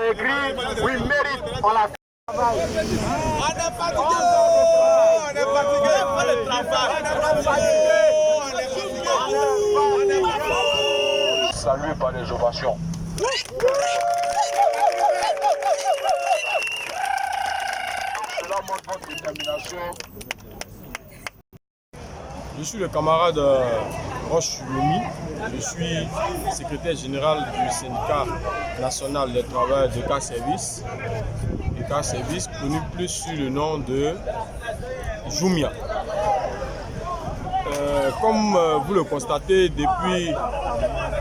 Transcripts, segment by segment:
a écrit, we made it, on l'a fait. On est fatigué, on est fatigué, on est fatigué. Salué par les ovations. Cela montre votre détermination. Je suis le camarade Roche Lomi. Je suis secrétaire général du syndicat national des travailleurs de car service. Le car service connu plus sous le nom de Jumia. Comme vous le constatez depuis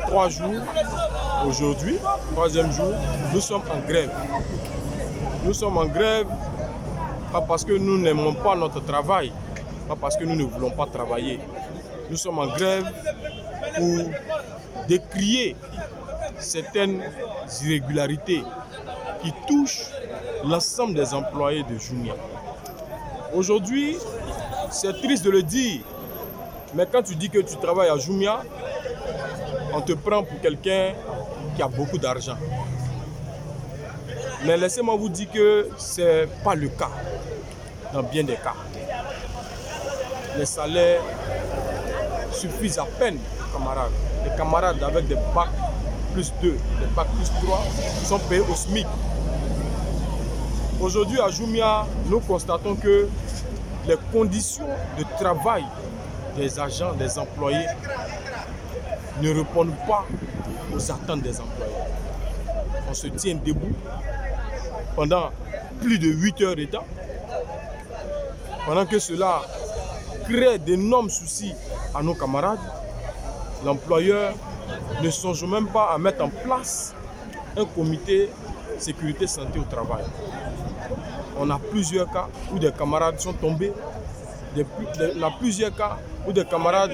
3 jours, aujourd'hui, 3e jour, nous sommes en grève. Nous sommes en grève pas parce que nous n'aimons pas notre travail, pas parce que nous ne voulons pas travailler. Nous sommes en grève pour décrier certaines irrégularités qui touchent l'ensemble des employés de Jumia. Aujourd'hui, c'est triste de le dire, mais quand tu dis que tu travailles à Jumia, on te prend pour quelqu'un qui a beaucoup d'argent. Mais laissez-moi vous dire que ce n'est pas le cas dans bien des cas. Les salaires suffisent à peine aux camarades. Les camarades avec des bacs plus 2, des bacs plus 3 sont payés au SMIC. Aujourd'hui à Jumia, nous constatons que les conditions de travail des agents, des employés ne répondent pas aux attentes des employés. On se tient debout pendant plus de 8 heures de temps. Pendant que cela crée d'énormes soucis à nos camarades, l'employeur ne songe même pas à mettre en place un comité sécurité santé au travail. On a plusieurs cas où des camarades sont tombés. On a plusieurs cas où des camarades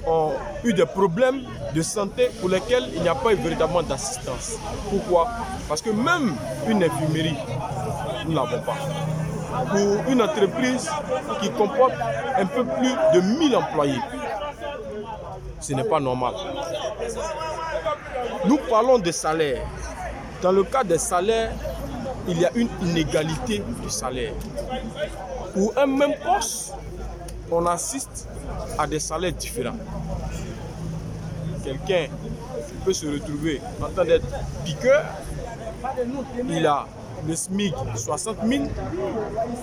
ont eu des problèmes de santé pour lesquels il n'y a pas eu véritablement d'assistance. Pourquoi? Parce que même une infirmerie, nous ne l'avons pas. Pour une entreprise qui comporte un peu plus de 1000 employés, ce n'est pas normal. Nous parlons des salaires. Dans le cas des salaires, il y a une inégalité de salaire. Pour un même poste, on assiste à des salaires différents. Quelqu'un peut se retrouver en train d'être piqueur, il a le SMIC 60 000,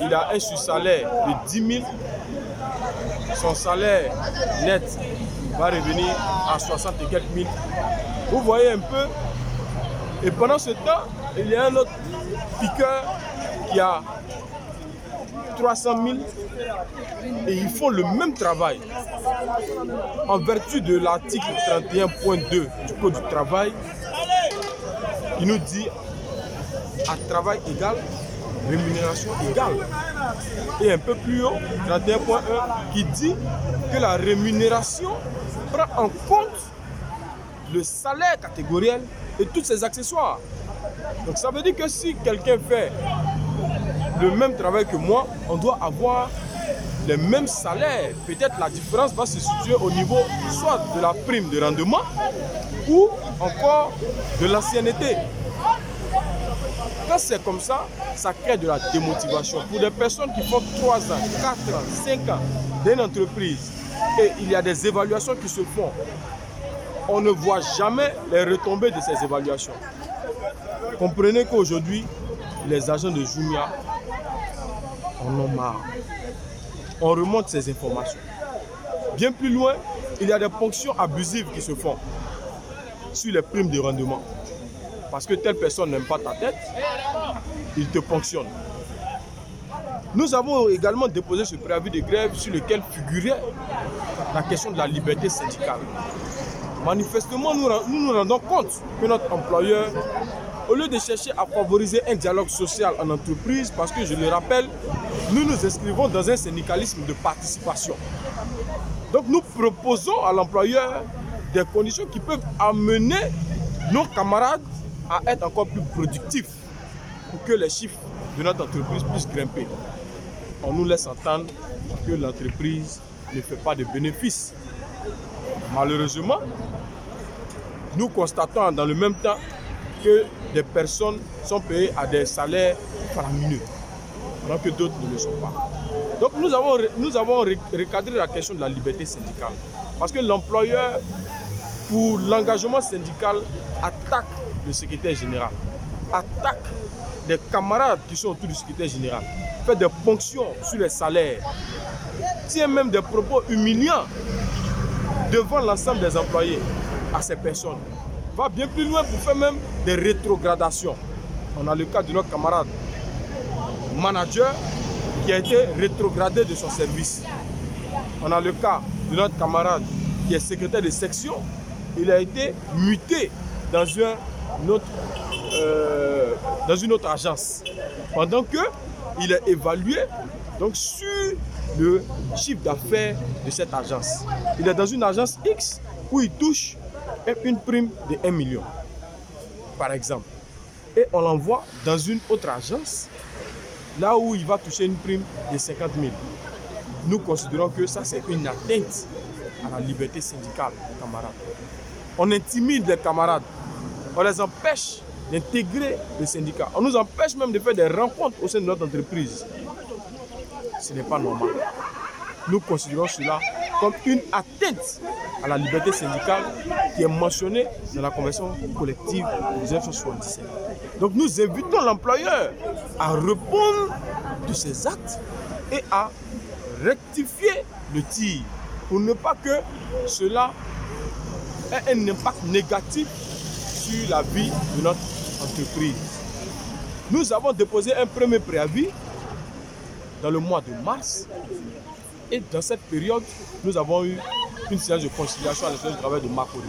il a un sur-salaire de 10 000, son salaire net va revenir à 60 et quelques mille. Vous voyez un peu, et pendant ce temps, il y a un autre piqueur qui a 300 000 et ils font le même travail. En vertu de l'article 31.2 du Code du travail, il nous dit à travail égal, rémunération égale. Et un peu plus haut, 31.1 qui dit que la rémunération prend en compte le salaire catégoriel et tous ses accessoires. Donc ça veut dire que si quelqu'un fait le même travail que moi, on doit avoir les mêmes salaires. Peut-être la différence va se situer au niveau soit de la prime de rendement ou encore de l'ancienneté. Quand c'est comme ça, ça crée de la démotivation. Pour des personnes qui font 3 ans, 4 ans, 5 ans d'une entreprise et il y a des évaluations qui se font, on ne voit jamais les retombées de ces évaluations. Comprenez qu'aujourd'hui, les agents de Jumia en ont marre. On remonte ces informations. Bien plus loin, il y a des ponctions abusives qui se font sur les primes de rendement. Parce que telle personne n'aime pas ta tête, il te ponctionne. Nous avons également déposé ce préavis de grève sur lequel figurait la question de la liberté syndicale. Manifestement, nous nous rendons compte que notre employeur, au lieu de chercher à favoriser un dialogue social en entreprise, parce que je le rappelle, nous nous inscrivons dans un syndicalisme de participation. Donc nous proposons à l'employeur des conditions qui peuvent amener nos camarades à être encore plus productifs pour que les chiffres de notre entreprise puissent grimper. On nous laisse entendre que l'entreprise ne fait pas de bénéfices. Malheureusement, nous constatons dans le même temps que des personnes sont payées à des salaires faramineux, alors que d'autres ne le sont pas. Donc nous avons recadré la question de la liberté syndicale. Parce que l'employeur, pour l'engagement syndical, attaque le secrétaire général, attaque des camarades qui sont autour du secrétaire général, fait des ponctions sur les salaires, tient même des propos humiliants devant l'ensemble des employés à ces personnes. Va bien plus loin pour faire même des rétrogradations. On a le cas de notre camarade manager qui a été rétrogradé de son service. On a le cas de notre camarade qui est secrétaire de section. Il a été muté dans une autre agence. Pendant qu'il est évalué donc, sur le chiffre d'affaires de cette agence. Il est dans une agence X où il touche une prime de 1 million, par exemple. Et on l'envoie dans une autre agence, là où il va toucher une prime de 50 000. Nous considérons que ça, c'est une atteinte à la liberté syndicale, camarades. On intimide les camarades, on les empêche d'intégrer le syndicat. On nous empêche même de faire des rencontres au sein de notre entreprise. Ce n'est pas normal. Nous considérons cela comme une atteinte à la liberté syndicale qui est mentionnée dans la convention collective de 1977. Donc nous invitons l'employeur à répondre de ses actes et à rectifier le tir pour ne pas que cela ait un impact négatif sur la vie de notre entreprise. Nous avons déposé un premier préavis dans le mois de mars et dans cette période, nous avons eu une séance de conciliation à l'intérieur du travail de Makodi.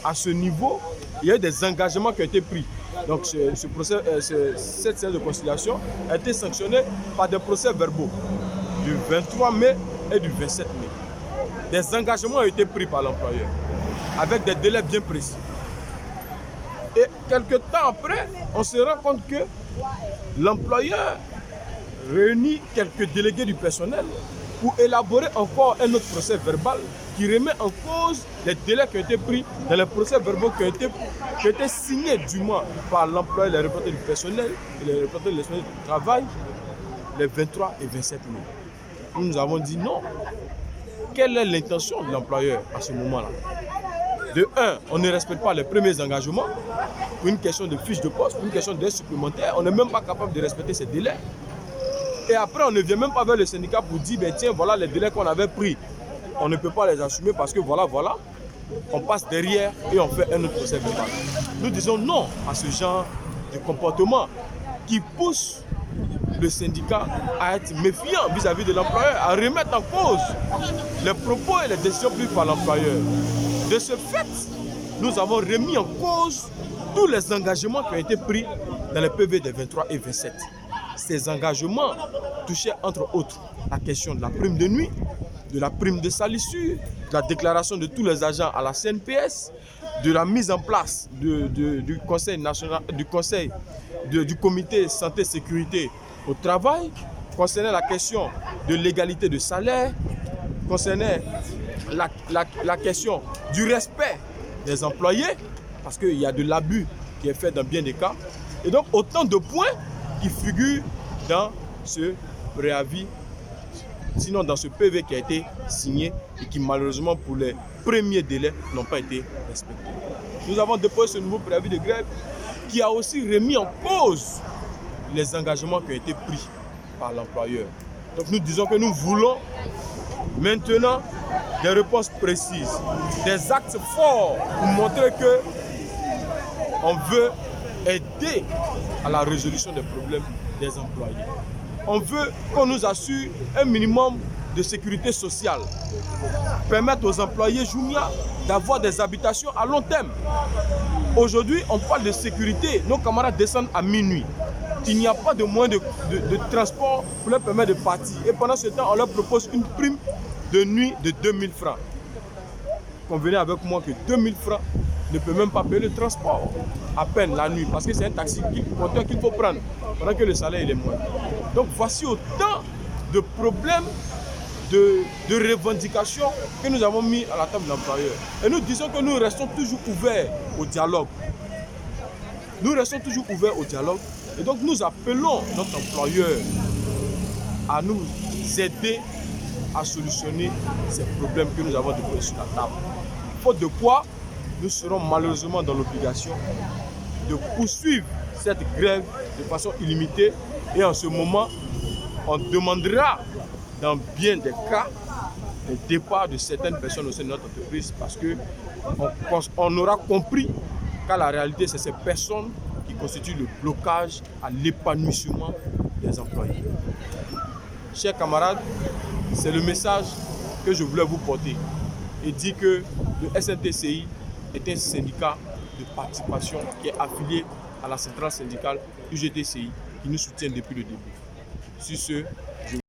À ce niveau, il y a eu des engagements qui ont été pris. Donc cette séance de conciliation a été sanctionnée par des procès verbaux du 23 mai et du 27 mai. Des engagements ont été pris par l'employeur avec des délais bien précis. Et quelques temps après, on se rend compte que l'employeur réunit quelques délégués du personnel pour élaborer encore un autre procès verbal qui remet en cause les délais qui ont été pris dans les procès verbaux qui ont été signés du moins par l'employeur, les représentants du personnel et les représentants de l'espace du travail les 23 et 27 mai. Nous avons dit non. Quelle est l'intention de l'employeur à ce moment-là? De un, on ne respecte pas les premiers engagements. Pour une question de fiche de poste, pour une question d'aide supplémentaire, on n'est même pas capable de respecter ces délais. Et après, on ne vient même pas vers le syndicat pour dire, ben tiens, voilà les délais qu'on avait pris. On ne peut pas les assumer parce que voilà. On passe derrière et on fait un autre procès verbal. Nous disons non à ce genre de comportement qui pousse le syndicat à être méfiant vis-à-vis de l'employeur, à remettre en cause les propos et les décisions prises par l'employeur. De ce fait, nous avons remis en cause tous les engagements qui ont été pris dans les PV des 23 et 27. Ces engagements touchaient entre autres la question de la prime de nuit, de la prime de salissure, de la déclaration de tous les agents à la CNPS, de la mise en place du Conseil national, du comité santé et sécurité au travail, concernant la question de l'égalité de salaire, concernant la question du respect des employés, parce qu'il y a de l'abus qui est fait dans bien des cas. Et donc autant de points qui figurent dans ce préavis, sinon dans ce PV qui a été signé et qui malheureusement pour les premiers délais n'ont pas été respectés. Nous avons déposé ce nouveau préavis de grève qui a aussi remis en cause les engagements qui ont été pris par l'employeur. Donc nous disons que nous voulons maintenant des réponses précises, des actes forts pour montrer que on veut aider à la résolution des problèmes des employés. On veut qu'on nous assure un minimum de sécurité sociale, permettre aux employés Jumia d'avoir des habitations à long terme. Aujourd'hui, on parle de sécurité, nos camarades descendent à minuit. Il n'y a pas de moyen de transport pour leur permettre de partir. Et pendant ce temps, on leur propose une prime de nuit de 2000 francs. Convenez avec moi que 2000 francs ne peut même pas payer le transport à peine la nuit, parce que c'est un taxi qu'il faut prendre pendant que le salaire il est moins. Donc voici autant de problèmes, de revendications que nous avons mis à la table de l'employeur. Et nous disons que nous restons toujours ouverts au dialogue. Nous restons toujours ouverts au dialogue et donc nous appelons notre employeur à nous aider à solutionner ces problèmes que nous avons déposés sur la table. Faute de quoi, nous serons malheureusement dans l'obligation de poursuivre cette grève de façon illimitée et en ce moment, on demandera dans bien des cas le départ de certaines personnes au sein de notre entreprise parce qu'on aura compris qu'à la réalité, c'est ces personnes qui constituent le blocage à l'épanouissement des employés. Chers camarades, c'est le message que je voulais vous porter et dire que le SNTCI est un syndicat de participation qui est affilié à la centrale syndicale UGTCI qui nous soutient depuis le début. Sur ce,